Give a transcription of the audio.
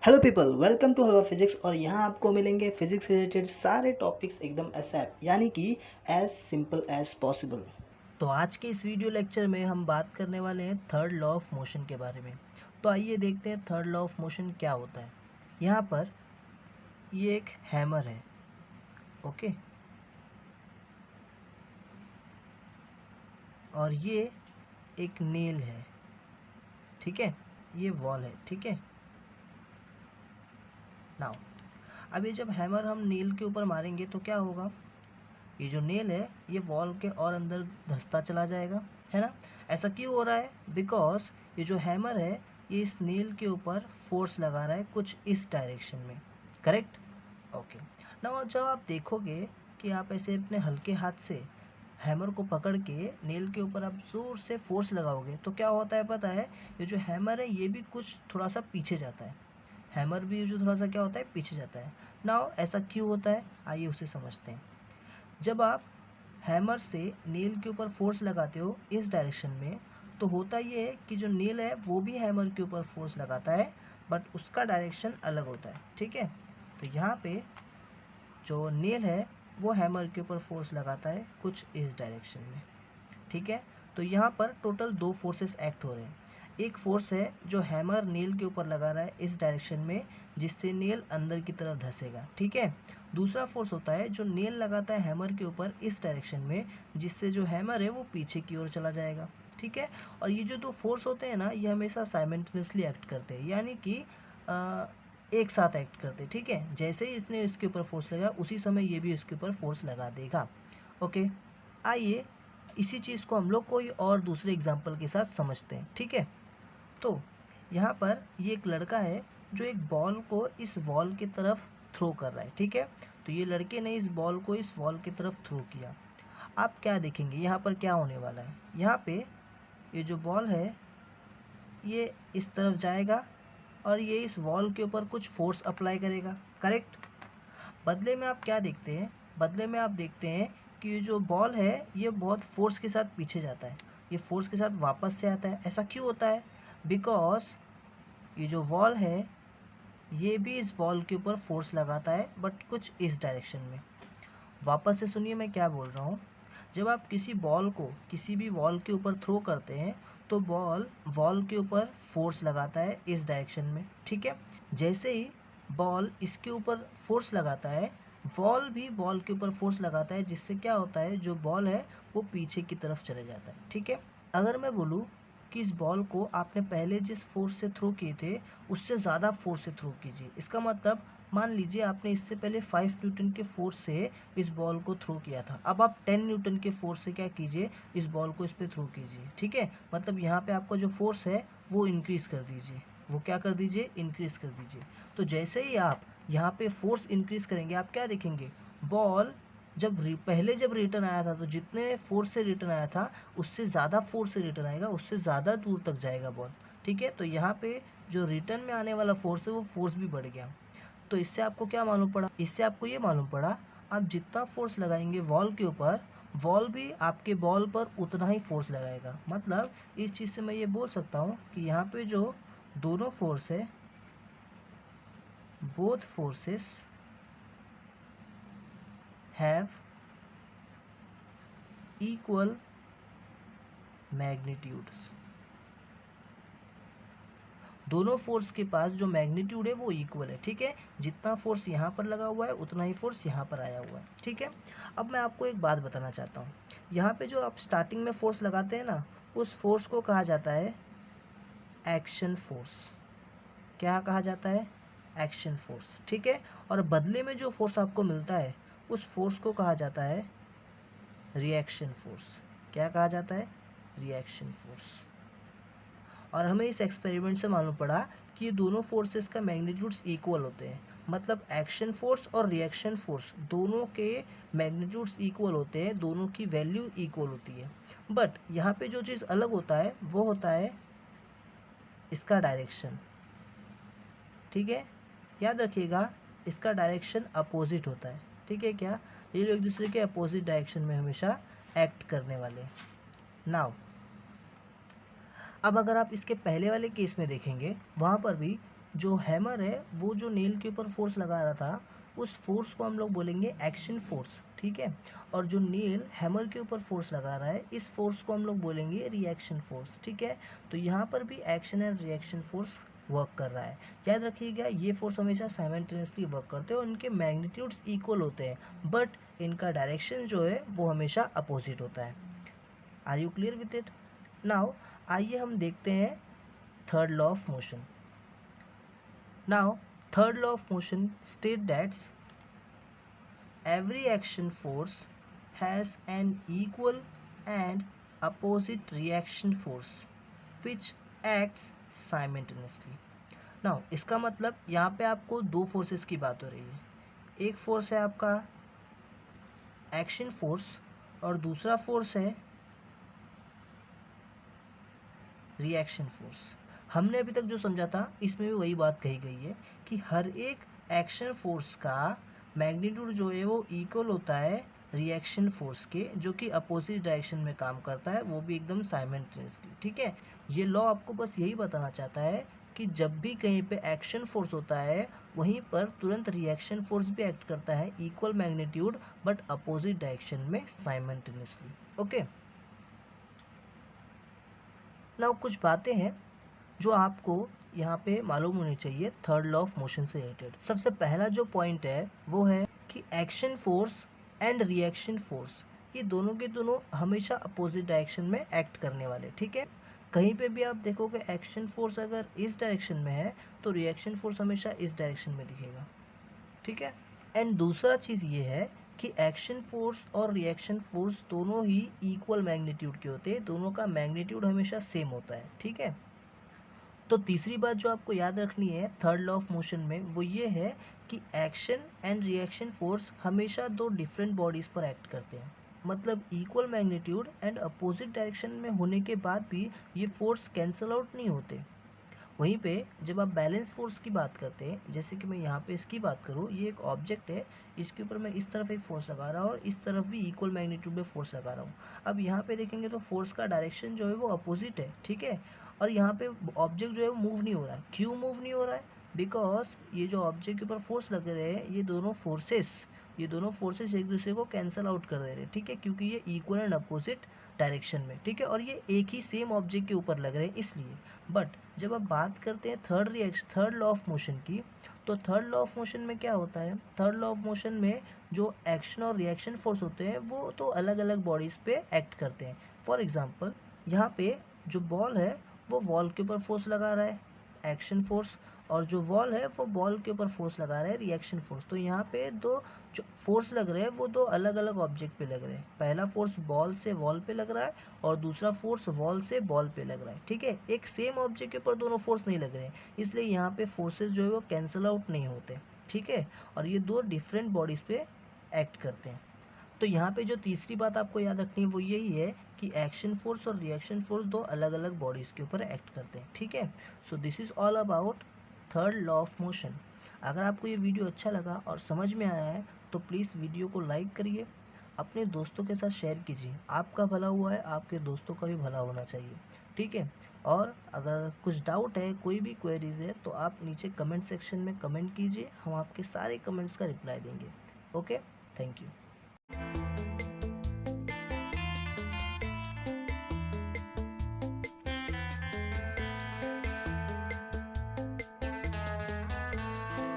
Hello people, welcome to Halwa physics. और यहाँ आपको मिलेंगे फिजिक्स से रिलेटेड सारे टॉपिक्स एकदम एसएप यानी कि एज सिंपल एज पॉसिबल। तो आज के इस वीडियो लेक्चर में हम बात करने वाले हैं थर्ड लॉ ऑफ मोशन के बारे में। तो आइए देखते हैं थर्ड लॉ ऑफ मोशन क्या होता है। यहाँ पर ये एक हैमर है, ओके, और ये एक नेल है, ठीक है, ये वॉल है, ठीक है। नाउ अब ये जब हैमर हम नेल के ऊपर मारेंगे तो क्या होगा, ये जो नेल है ये वॉल के और अंदर धंसता चला जाएगा, है ना। ऐसा क्यों हो रहा है? बिकॉज ये जो हैमर है ये इस नेल के ऊपर फोर्स लगा रहा है कुछ इस डायरेक्शन में, करेक्ट, ओके। ना जब आप देखोगे कि आप ऐसे अपने हल्के हाथ से हैमर को पकड़ के नेल के ऊपर आप जोर से फोर्स लगाओगे तो क्या होता है पता है, ये जो हैमर है ये भी कुछ थोड़ा सा पीछे जाता है। हैमर भी जो थोड़ा सा क्या होता है, पीछे जाता है। ना ऐसा क्यों होता है, आइए उसे समझते हैं। जब आप हैमर से नेल के ऊपर फोर्स लगाते हो इस डायरेक्शन में तो होता ये है कि जो नेल है वो भी हैमर के ऊपर फोर्स लगाता है, बट उसका डायरेक्शन अलग होता है, ठीक है। तो यहाँ पे जो नेल है वो हैमर के ऊपर फोर्स लगाता है कुछ इस डायरेक्शन में, ठीक है। तो यहाँ पर टोटल दो फोर्सेस एक्ट हो रहे हैं। एक फोर्स है जो हैमर नेल के ऊपर लगा रहा है इस डायरेक्शन में, जिससे नेल अंदर की तरफ धंसेगा, ठीक है। दूसरा फोर्स होता है जो नेल लगाता है हैमर के ऊपर इस डायरेक्शन में, जिससे जो हैमर है वो पीछे की ओर चला जाएगा, ठीक है। और ये जो दो फोर्स होते हैं ना ये हमेशा साइमल्टेनियसली एक्ट करते हैं, यानी कि एक साथ एक्ट करते हैं, ठीक है। जैसे ही इसने इसके ऊपर फोर्स लगाया उसी समय ये भी इसके ऊपर फोर्स लगा देगा, ओके। आइए इसी चीज़ को हम लोग कोई और दूसरे एग्जाम्पल के साथ समझते हैं, ठीक है। तो यहाँ पर ये एक लड़का है जो एक बॉल को इस वॉल की तरफ थ्रो कर रहा है, ठीक है। तो ये लड़के ने इस बॉल को इस वॉल की तरफ थ्रो किया। आप क्या देखेंगे यहाँ पर क्या होने वाला है, यहाँ पे ये जो बॉल है ये इस तरफ जाएगा और ये इस वॉल के ऊपर कुछ फोर्स अप्लाई करेगा, करेक्ट। बदले में आप क्या देखते हैं, बदले में आप देखते हैं कि ये जो बॉल है ये बहुत फोर्स के साथ पीछे जाता है, ये फोर्स के साथ वापस से आता है। ऐसा क्यों होता है? बिकॉज ये जो वॉल है ये भी इस बॉल के ऊपर फोर्स लगाता है बट कुछ इस डायरेक्शन में। वापस से सुनिए मैं क्या बोल रहा हूँ। जब आप किसी बॉल को किसी भी वॉल के ऊपर थ्रो करते हैं तो बॉल वॉल के ऊपर फोर्स लगाता है इस डायरेक्शन में, ठीक है। जैसे ही बॉल इसके ऊपर फोर्स लगाता है वॉल भी बॉल के ऊपर फोर्स लगाता है, जिससे क्या होता है जो बॉल है वो पीछे की तरफ चले जाता है, ठीक है। अगर मैं बोलूँ कि इस बॉल को आपने पहले जिस फोर्स से थ्रो किए थे उससे ज़्यादा फोर्स से थ्रो कीजिए, इसका मतलब मान लीजिए आपने इससे पहले 5 न्यूटन के फोर्स से इस बॉल को थ्रो किया था, अब आप 10 न्यूटन के फोर्स से क्या कीजिए, इस बॉल को इस पर थ्रो कीजिए, ठीक है। मतलब यहाँ पे आपका जो फोर्स है वो इंक्रीज़ कर दीजिए, वो क्या कर दीजिए, इंक्रीज़ कर दीजिए। तो जैसे ही आप यहाँ पे फोर्स इंक्रीज़ करेंगे आप क्या देखेंगे, बॉल जब पहले जब रिटर्न आया था तो जितने फोर्स से रिटर्न आया था उससे ज़्यादा फोर्स से रिटर्न आएगा, उससे ज़्यादा दूर तक जाएगा बॉल, ठीक है। तो यहाँ पे जो रिटर्न में आने वाला फोर्स है वो फोर्स भी बढ़ गया। तो इससे आपको क्या मालूम पड़ा, इससे आपको ये मालूम पड़ा आप जितना फोर्स लगाएंगे वॉल के ऊपर वॉल भी आपके बॉल पर उतना ही फोर्स लगाएगा। मतलब इस चीज़ से मैं ये बोल सकता हूँ कि यहाँ पे जो दोनों फोर्स है, both forces have equal magnitudes. दोनों फोर्स के पास जो मैग्नीट्यूड है वो इक्वल है, ठीक है। जितना फोर्स यहाँ पर लगा हुआ है उतना ही फोर्स यहाँ पर आया हुआ है, ठीक है। अब मैं आपको एक बात बताना चाहता हूँ, यहाँ पे जो आप स्टार्टिंग में फोर्स लगाते हैं ना उस फोर्स को कहा जाता है एक्शन फोर्स। क्या कहा जाता है? एक्शन फोर्स, ठीक है। और बदले में जो फोर्स आपको मिलता है उस फोर्स को कहा जाता है रिएक्शन फोर्स। क्या कहा जाता है? Reaction force. और हमें इस एक्सपेरिमेंट से मालूम पड़ा कि ये दोनों फोर्सेस का मैग्नीट्यूड्स इक्वल होते हैं। मतलब एक्शन फोर्स और रिएक्शन फोर्स दोनों के मैग्नीट्यूड्स इक्वल होते हैं, दोनों की वैल्यू इक्वल होती है। बट यहाँ पे जो चीज़ अलग होता है वो होता है इसका डायरेक्शन, ठीक है। याद रखिएगा इसका डायरेक्शन अपोजिट होता है, ठीक है। क्या ये लोग एक दूसरे के अपोजिट डायरेक्शन में हमेशा एक्ट करने वाले। नाउ अब अगर आप इसके पहले वाले केस में देखेंगे वहाँ पर भी जो हैमर है वो जो नेल के ऊपर फोर्स लगा रहा था उस फोर्स को हम लोग बोलेंगे एक्शन फोर्स, ठीक है। और जो नेल हैमर के ऊपर फोर्स लगा रहा है इस फोर्स को हम लोग बोलेंगे रिएक्शन फोर्स, ठीक है। तो यहाँ पर भी action and reaction force work कर रहा है। याद रखिएगा ये फोर्स हमेशा साइमल्टेनियसली वर्क करते हैं और इनके मैग्नीट्यूड्स इक्वल होते हैं, बट इनका डायरेक्शन जो है वो हमेशा अपोजिट होता है। Are you clear with it? Now आइए हम देखते हैं third law of motion. Now third law of motion state that every action force has an equal and opposite reaction force which acts simultaneously. Now इसका मतलब यहाँ पे आपको दो फोर्सेस की बात हो रही है। एक फोर्स है आपका एक्शन फोर्स और दूसरा फोर्स है रिएक्शन फोर्स। हमने अभी तक जो समझा था इसमें भी वही बात कही गई है कि हर एक एक्शन फोर्स का मैग्नीट्यूड जो है वो इक्वल होता है रिएक्शन फोर्स के, जो कि अपोजिट डायरेक्शन में काम करता है, वो भी एकदम साइमल्टेनियसली, ठीक है। ये लॉ आपको बस यही बताना चाहता है कि जब भी कहीं पे एक्शन फोर्स होता है वहीं पर तुरंत रिएक्शन फोर्स भी एक्ट करता है, equal magnitude but opposite direction में साइमल्टेनियसली। ओके, नाउ कुछ बातें हैं जो आपको यहाँ पे मालूम होनी चाहिए थर्ड लॉ ऑफ मोशन से रिलेटेड। सबसे पहला जो पॉइंट है वो है कि action force and reaction force ये दोनों के दोनों हमेशा अपोजिट डायरेक्शन में एक्ट करने वाले, ठीक है। कहीं पे भी आप देखोगे एक्शन फोर्स अगर इस डायरेक्शन में है तो रिएक्शन फोर्स हमेशा इस डायरेक्शन में दिखेगा, ठीक है। एंड दूसरा चीज़ ये है कि एक्शन फोर्स और रिएक्शन फोर्स दोनों ही इक्वल मैग्नीट्यूड के होते हैं, दोनों का मैग्नीट्यूड हमेशा सेम होता है, ठीक है। तो तीसरी बात जो आपको याद रखनी है थर्ड लॉ ऑफ मोशन में वो ये है कि एक्शन एंड रिएक्शन फोर्स हमेशा दो डिफरेंट बॉडीज़ पर एक्ट करते हैं, मतलब equal magnitude and opposite direction में होने के बाद भी ये फोर्स कैंसल आउट नहीं होते। वहीं पे जब आप बैलेंस फोर्स की बात करते हैं, जैसे कि मैं यहाँ पे इसकी बात करूँ, ये एक ऑब्जेक्ट है, इसके ऊपर मैं इस तरफ एक फोर्स लगा रहा हूँ और इस तरफ भी इक्वल मैग्नीट्यूड में फोर्स लगा रहा हूँ। अब यहाँ पे देखेंगे तो फोर्स का डायरेक्शन जो है वो अपोजिट है, ठीक है। और यहाँ पे ऑब्जेक्ट जो है वो मूव नहीं हो रहा है। क्यों मूव नहीं हो रहा है? बिकॉज ये जो ऑब्जेक्ट के ऊपर फोर्स लग रहे हैं ये दोनों फोर्सेस एक दूसरे को कैंसल आउट कर दे रहे हैं, ठीक है, क्योंकि ये इक्वल एंड अपोजिट डायरेक्शन में, ठीक है, और ये एक ही सेम ऑब्जेक्ट के ऊपर लग रहे हैं इसलिए। बट जब आप बात करते हैं थर्ड लॉ ऑफ मोशन की, तो थर्ड लॉ ऑफ मोशन में क्या होता है? थर्ड लॉ ऑफ मोशन में जो एक्शन और रिएक्शन फोर्स होते हैं वो तो अलग अलग बॉडीज़ पे एक्ट करते हैं। फॉर एग्जांपल यहाँ पे जो बॉल है वो वॉल के ऊपर फोर्स लगा रहा है एक्शन फोर्स, और जो वॉल है वो बॉल के ऊपर फोर्स लगा रहा है रिएक्शन फोर्स। तो यहाँ पे दो जो फोर्स लग रहे हैं वो दो अलग अलग ऑब्जेक्ट पे लग रहे हैं। पहला फोर्स बॉल से वॉल पे लग रहा है और दूसरा फोर्स वॉल से बॉल पे लग रहा है, ठीक है। एक सेम ऑब्जेक्ट के ऊपर दोनों फोर्स नहीं लग रहे हैं, इसलिए यहाँ पे फोर्सेस जो है वो कैंसिल आउट नहीं होते, ठीक है, और ये दो डिफरेंट बॉडीज़ पे एक्ट करते हैं। तो यहाँ पे जो तीसरी बात आपको याद रखनी है वो यही है कि एक्शन फोर्स और रिएक्शन फोर्स दो अलग अलग बॉडीज़ के ऊपर एक्ट करते हैं, ठीक है। So this is all about third law of motion. अगर आपको ये वीडियो अच्छा लगा और समझ में आया है तो प्लीज़ वीडियो को लाइक करिए, अपने दोस्तों के साथ शेयर कीजिए। आपका भला हुआ है, आपके दोस्तों का भी भला होना चाहिए, ठीक है। और अगर कुछ डाउट है, कोई भी क्वेरीज है, तो आप नीचे कमेंट सेक्शन में कमेंट कीजिए, हम आपके सारे कमेंट्स का रिप्लाई देंगे। Okay, thank you.